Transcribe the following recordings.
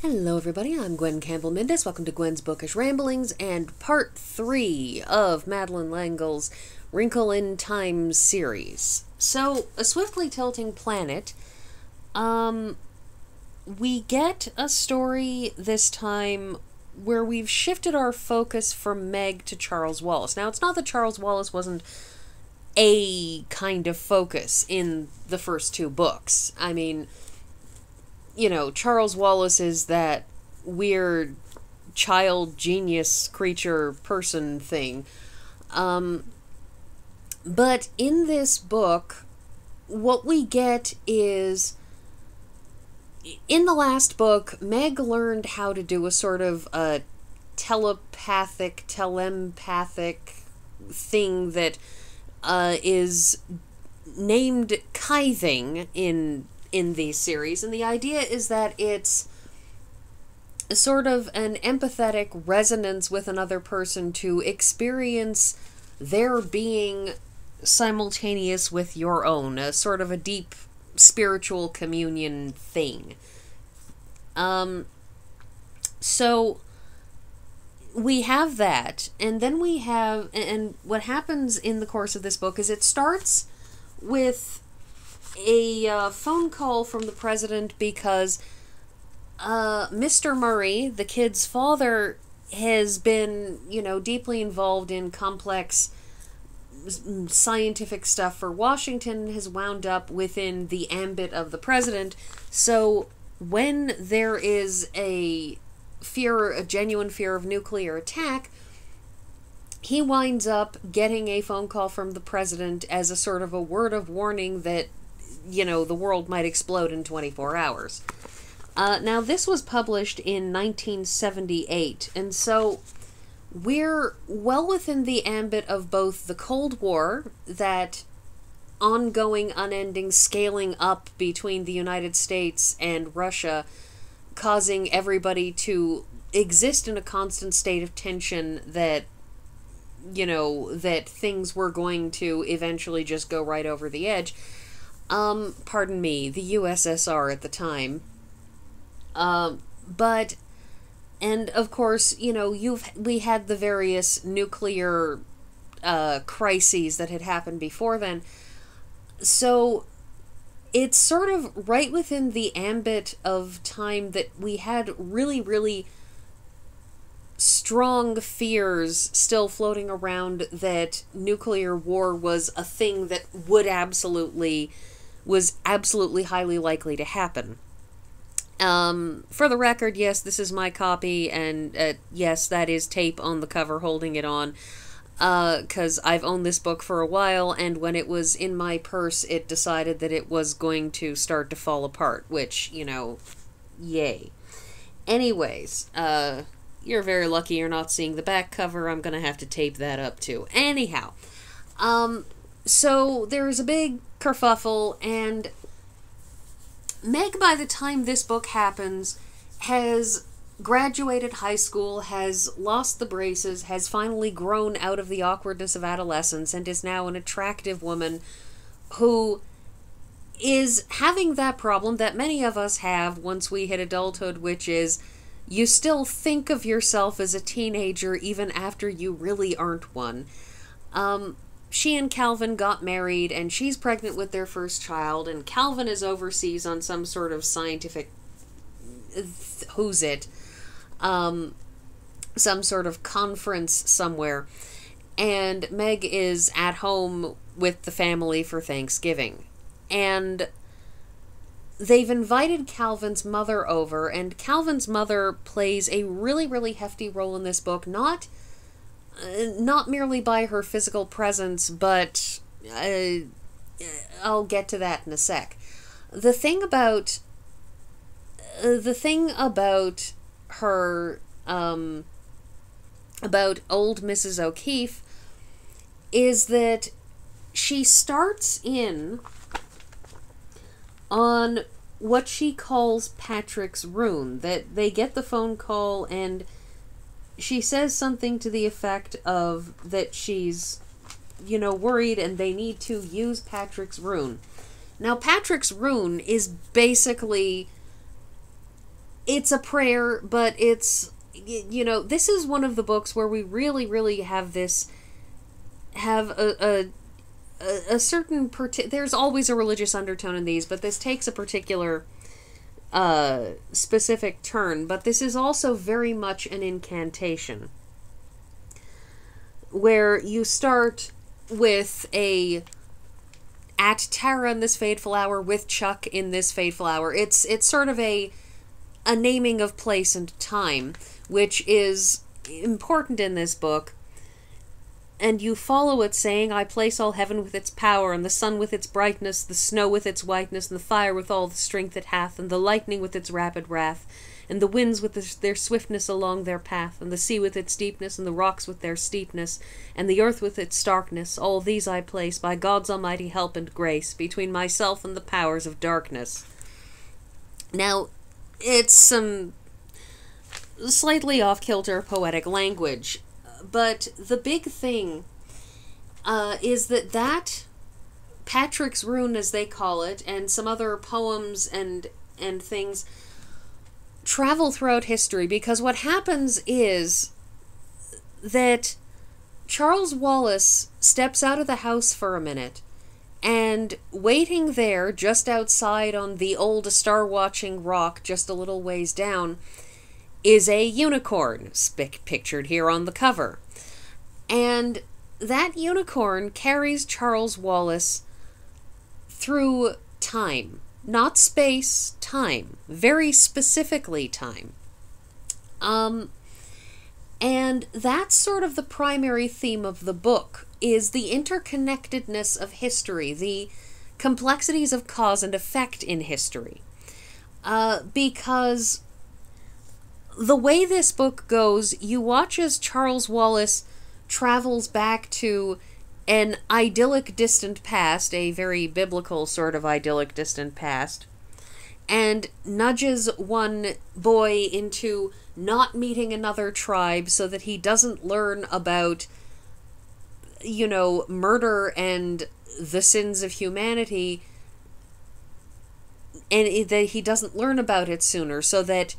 Hello everybody, I'm Gwen Campbell-Mindes. Welcome to Gwen's Bookish Ramblings and part 3 of Madeleine L'Engle's Wrinkle in Time series. So, A Swiftly Tilting Planet, we get a story this time where we've shifted our focus from Meg to Charles Wallace. Now, it's not that Charles Wallace wasn't a kind of focus in the first two books. I mean, you know, Charles Wallace is that weird child genius creature person thing. But in this book, what we get is, in the last book, Meg learned how to do a sort of a telepathic thing that is named kything in these series, and the idea is that it's a sort of an empathetic resonance with another person to experience their being simultaneous with your own, a sort of a deep spiritual communion thing. So we have that, and then we have, and what happens in the course of this book is it starts with a phone call from the president because Mr. Murry, the kid's father, has been, you know, deeply involved in complex scientific stuff for Washington, has wound up within the ambit of the president. So when there is a genuine fear of nuclear attack, he winds up getting a phone call from the president as a sort of a word of warning that, you know, the world might explode in 24 hours. Now, this was published in 1978, and so we're well within the ambit of both the Cold War, that ongoing, unending scaling up between the United States and Russia, causing everybody to exist in a constant state of tension that, you know, that things were going to eventually just go right over the edge. Pardon me, the USSR at the time. But, and of course, you know, we had the various nuclear, crises that had happened before then. So, it's sort of right within the ambit of time that we had really, really strong fears still floating around that nuclear war was a thing that was absolutely highly likely to happen. For the record, yes, this is my copy, and yes, that is tape on the cover holding it on, because I've owned this book for a while, and when it was in my purse, it decided that it was going to start to fall apart, which, you know, yay. Anyways, you're very lucky you're not seeing the back cover. I'm gonna have to tape that up, too. Anyhow, so there's a big kerfuffle, and Meg, by the time this book happens, has graduated high school, has lost the braces, has finally grown out of the awkwardness of adolescence, and is now an attractive woman who is having that problem that many of us have once we hit adulthood, which is you still think of yourself as a teenager even after you really aren't one. She and Calvin got married, and she's pregnant with their first child, and Calvin is overseas on some sort of scientific some sort of conference somewhere, and Meg is at home with the family for Thanksgiving. And they've invited Calvin's mother over, and Calvin's mother plays a really, really hefty role in this book, not merely by her physical presence, but I'll get to that in a sec. The thing about her, about old Mrs. O'Keefe, is that she starts in on what she calls Patrick's rune, that they get the phone call and she says something to the effect of that she's, you know, worried and they need to use Patrick's rune. Now, Patrick's rune is basically it's a prayer, but it's, you know, this is one of the books where we really, really have a certain, there's always a religious undertone in these, but this takes a particular specific turn. But this is also very much an incantation, where you start with at Tara in this fateful hour, with Chuck in this fateful hour. It's sort of a naming of place and time, which is important in this book. And you follow it saying, I place all heaven with its power, and the sun with its brightness, the snow with its whiteness, and the fire with all the strength it hath, and the lightning with its rapid wrath, and the winds with their swiftness along their path, and the sea with its deepness, and the rocks with their steepness, and the earth with its starkness. All these I place, by God's almighty help and grace, between myself and the powers of darkness. Now, it's some slightly off-kilter poetic language, but the big thing is that Patrick's Rune, as they call it, and some other poems and things travel throughout history, because what happens is that Charles Wallace steps out of the house for a minute, and waiting there just outside on the old star-watching rock just a little ways down is a unicorn, pictured here on the cover. And that unicorn carries Charles Wallace through time. Not space, time. Very specifically time. And that's sort of the primary theme of the book, is the interconnectedness of history, the complexities of cause and effect in history. Because the way this book goes, you watch as Charles Wallace travels back to an idyllic distant past, a very biblical sort of idyllic distant past, and nudges one boy into not meeting another tribe so that he doesn't learn about, you know, murder and the sins of humanity, and that he doesn't learn about it sooner, so that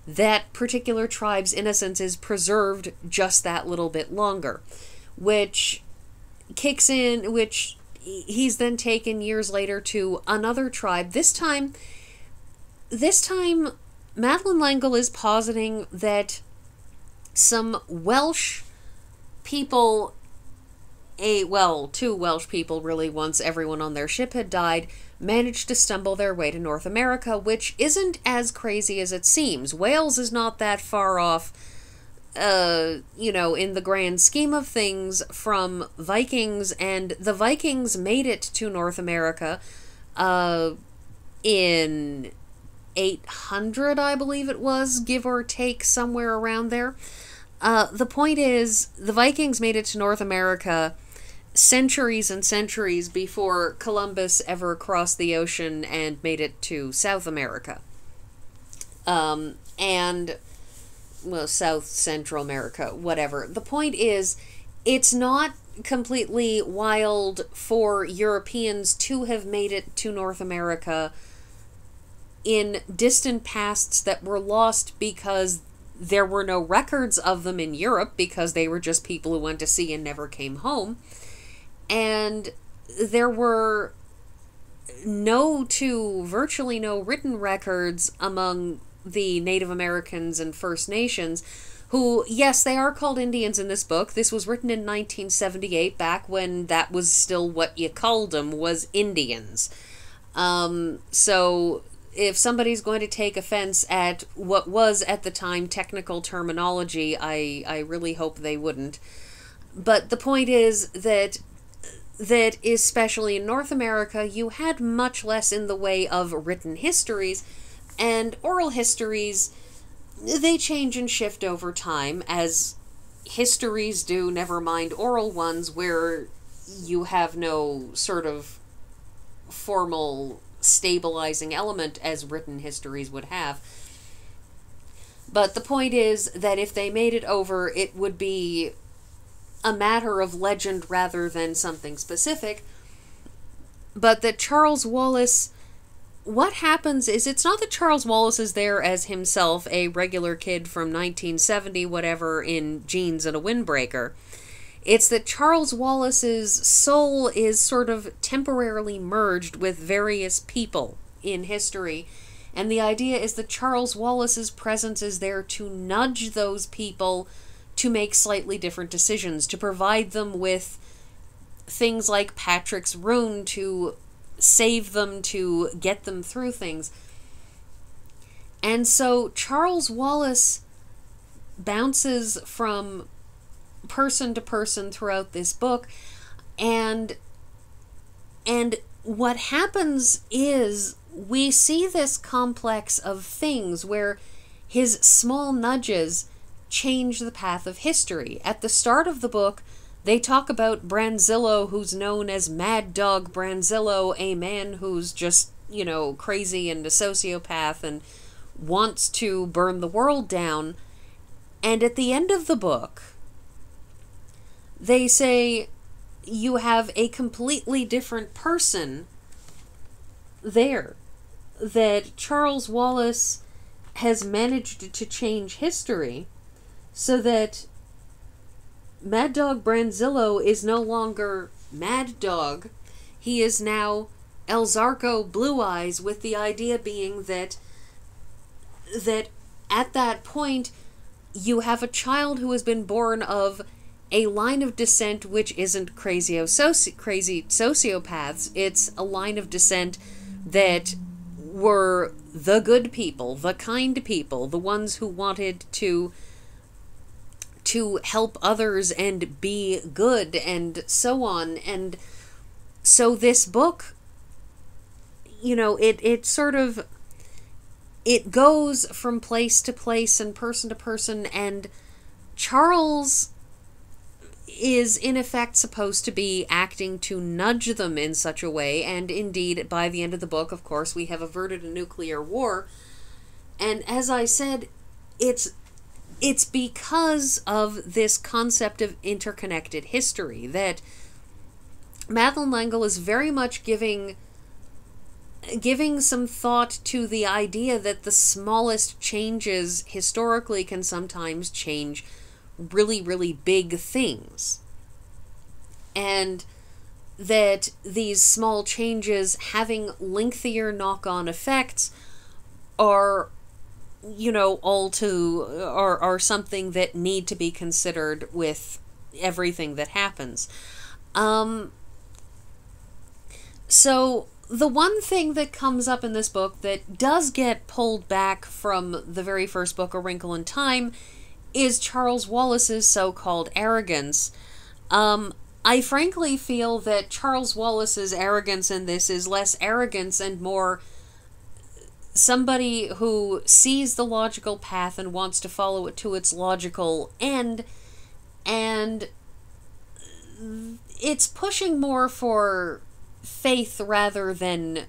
that particular tribe's innocence is preserved just that little bit longer, which kicks in, which he's then taken years later to another tribe. This time, Madeleine L'Engle is positing that some Welsh people, two Welsh people really, once everyone on their ship had died, managed to stumble their way to North America, which isn't as crazy as it seems. Wales is not that far off, you know, in the grand scheme of things, from Vikings, and the Vikings made it to North America in 800, I believe it was, give or take, somewhere around there. The point is, the Vikings made it to North America centuries and centuries before Columbus ever crossed the ocean and made it to South America. South Central America, whatever. The point is, it's not completely wild for Europeans to have made it to North America in distant pasts that were lost because there were no records of them in Europe, because they were just people who went to sea and never came home. And there were virtually no written records among the Native Americans and First Nations, who, yes, they are called Indians in this book. This was written in 1978, back when that was still what you called them, was Indians. So if somebody's going to take offense at what was at the time technical terminology, I really hope they wouldn't. But the point is that especially in North America, you had much less in the way of written histories, and oral histories, they change and shift over time, as histories do, never mind oral ones, where you have no sort of formal stabilizing element as written histories would have. But the point is that if they made it over, it would be a matter of legend rather than something specific, but that Charles Wallace what happens is, it's not that Charles Wallace is there as himself, a regular kid from 1970, whatever, in jeans and a windbreaker. It's that Charles Wallace's soul is sort of temporarily merged with various people in history. And the idea is that Charles Wallace's presence is there to nudge those people to make slightly different decisions, to provide them with things like Patrick's rune to save them, to get them through things. And so Charles Wallace bounces from person to person throughout this book, and what happens is we see this complex of things where his small nudges change the path of history. At the start of the book, they talk about Branzillo, who's known as Mad Dog Branzillo, a man who's just, you know, crazy and a sociopath and wants to burn the world down. And at the end of the book, they say you have a completely different person there. That Charles Wallace has managed to change history so that Mad Dog Branzillo is no longer Mad Dog. He is now El Zarco Blue Eyes, with the idea being that at that point you have a child who has been born of a line of descent which isn't crazy sociopaths. It's a line of descent that were the good people, the kind people, the ones who wanted to help others and be good, and so on. And so this book, you know, it sort of, it goes from place to place and person to person, and Charles is in effect supposed to be acting to nudge them in such a way, and indeed by the end of the book, of course, we have averted a nuclear war. And as I said, it's because of this concept of interconnected history that Madeleine L'Engle is very much giving some thought to the idea that the smallest changes historically can sometimes change really, really big things. And that these small changes having lengthier knock-on effects are, you know, are something that need to be considered with everything that happens. So the one thing that comes up in this book that does get pulled back from the very first book, A Wrinkle in Time, is Charles Wallace's so-called arrogance. I frankly feel that Charles Wallace's arrogance in this is less arrogance and more somebody who sees the logical path and wants to follow it to its logical end, and it's pushing more for faith rather than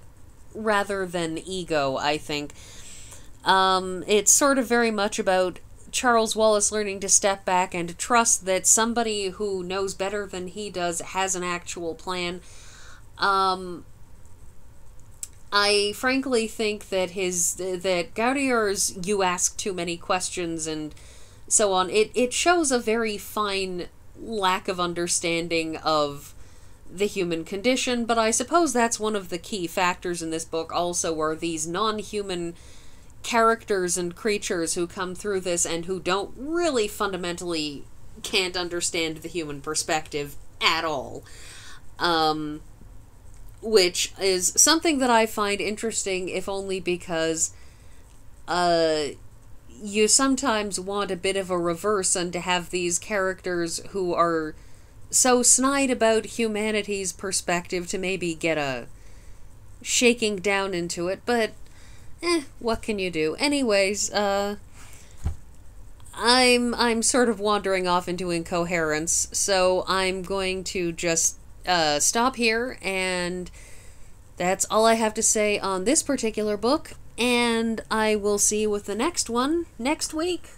ego, I think. It's sort of very much about Charles Wallace learning to step back and to trust that somebody who knows better than he does has an actual plan. I frankly think that that Gaudier's "you ask too many questions" and so on, it shows a very fine lack of understanding of the human condition, but I suppose that's one of the key factors in this book also, are these non-human characters and creatures who come through this and who don't really fundamentally can't understand the human perspective at all. Which is something that I find interesting, if only because you sometimes want a bit of a reverse, and to have these characters who are so snide about humanity's perspective to maybe get a shaking down into it, but what can you do? Anyways, I'm sort of wandering off into incoherence, so I'm going to just stop here, and that's all I have to say on this particular book, and I will see you with the next one next week.